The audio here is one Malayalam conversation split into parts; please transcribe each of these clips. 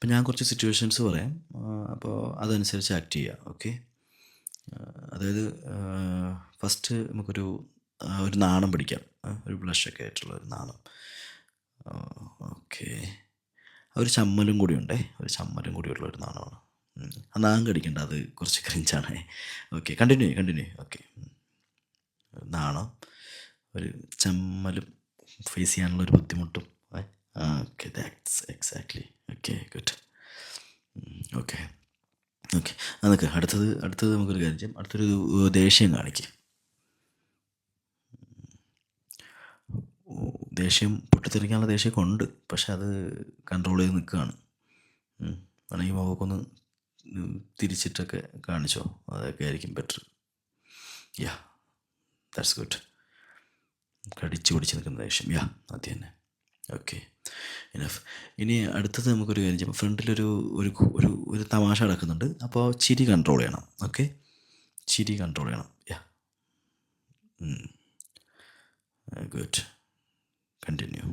അപ്പം ഞാൻ കുറച്ച് സിറ്റുവേഷൻസ് പറയാം. അപ്പോൾ അതനുസരിച്ച് ആക്ട് ചെയ്യുക. ഓക്കെ. അതായത് ഫസ്റ്റ് നമുക്കൊരു ഒരു നാണം പിടിക്കാം. ഒരു ബ്ലഷൊക്കെ ആയിട്ടുള്ള ഒരു നാണം. ഓക്കെ. ഒരു ചമ്മലും കൂടി ഉണ്ടേ. ഒരു ചമ്മലും കൂടിയുള്ള ഒരു നാണമാണ്. ആ നാണം കടിക്കണ്ട, അത് കുറച്ച് ക്രിഞ്ചാണേ. Okay, continue. ഓക്കെ. നാണം, ഒരു ചമ്മലും, ഫേസ് ചെയ്യാനുള്ള ഒരു ബുദ്ധിമുട്ടും. Okay, that's exactly. Okay, good. Okay. Okay, അതൊക്കെ അടുത്തത് നമുക്കൊരു കാര്യം ചെയ്യാം. അടുത്തൊരു ദേഷ്യം കാണിക്കുക. ദേഷ്യം, പൊട്ടിത്തെറിക്കാനുള്ള ദേഷ്യമൊക്കെ ഉണ്ട്, പക്ഷെ അത് കൺട്രോൾ ചെയ്ത് നിൽക്കുകയാണ്. വേണമെങ്കിൽ മുഖമൊന്ന് തിരിച്ചിട്ടൊക്കെ കാണിച്ചോ, അതൊക്കെ ആയിരിക്കും ബെറ്റർ. Yeah, that's good. കടിച്ചു പിടിച്ച് നിൽക്കുന്ന ദേഷ്യം. യാ, അത് തന്നെ. Okay, enough. ഇനി അടുത്തത് നമുക്കൊരു കാര്യം ചെയ്യാം. ഫ്രണ്ടിലൊരു ഒരു ഒരു ഒരു തമാശ നടക്കുന്നുണ്ട്, അപ്പോൾ ചിരി കൺട്രോൾ ചെയ്യണം. ഓക്കെ, ചിരി കൺട്രോൾ ചെയ്യണം. യാ, ഗുഡ്. കണ്ടിന്യൂ.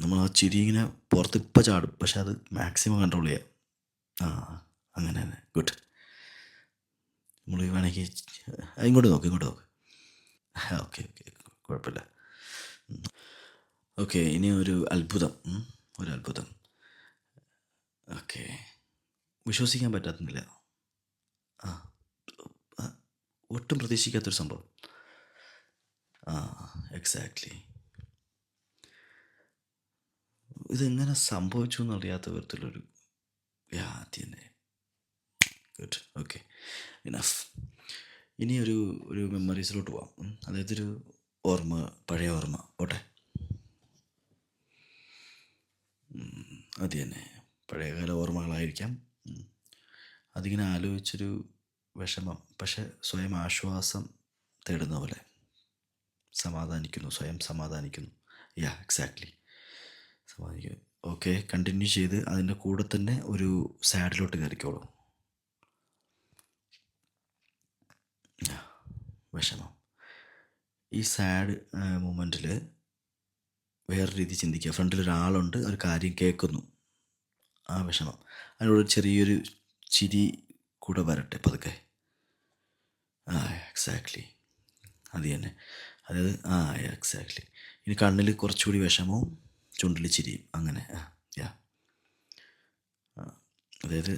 നമ്മൾ ആ ചിരി ഇങ്ങനെ പുറത്ത് ഇപ്പം ചാടും, പക്ഷെ അത് മാക്സിമം കൺട്രോൾ ചെയ്യാം. അങ്ങനെ തന്നെ. ഗുഡ്. നമ്മൾ വേണമെങ്കിൽ ഇങ്ങോട്ട് നോക്ക്. ഓക്കെ, കുഴപ്പമില്ല. ഓക്കെ, ഇനി ഒരു അത്ഭുതം. ഓക്കെ, വിശ്വസിക്കാൻ പറ്റാത്തുന്നില്ല. ഒട്ടും പ്രതീക്ഷിക്കാത്തൊരു സംഭവം. എക്സാക്ട്ലി. ഇതെങ്ങനെ സംഭവിച്ചു എന്നറിയാത്ത വിധത്തിലൊരു തന്നെ. ഗുഡ്. Okay, enough. ഇനി ഒരു മെമ്മറീസിലോട്ട് പോവാം. അതായത് ഒരു ഓർമ്മ, പഴയ ഓർമ്മ പോട്ടെ. അത് തന്നെ, പഴയകാല ഓർമ്മകളായിരിക്കാം. അതിങ്ങനെ ആലോചിച്ചൊരു വിഷമം, പക്ഷെ സ്വയം ആശ്വാസം തേടുന്ന പോലെ സ്വയം സമാധാനിക്കുന്നു. യാ, എക്സാക്ട്ലി, സമാധാനിക്കുന്നു. ഓക്കെ, കണ്ടിന്യൂ ചെയ്ത് അതിൻ്റെ കൂടെ തന്നെ ഒരു സാഡിലോട്ട് കയറിക്കോളൂ. വിഷമം. ഈ സാഡ് മൊമെൻറ്റിൽ വേറെ രീതി ചിന്തിക്കുക. ഫ്രണ്ടിലൊരാളുണ്ട്, ഒരു കാര്യം കേൾക്കുന്നു, ആ വിഷമം, അതിനോട് ചെറിയൊരു ചിരി കൂടെ വരട്ടെ പതുക്കെ. എക്സാക്ട്ലി, അത് തന്നെ. അതായത് എക്സാക്ട്ലി. ഇനി കണ്ണിൽ കുറച്ചുകൂടി വിഷമവും ചുണ്ടിൽ ചിരിയും, അങ്ങനെ. യാ, അതായത്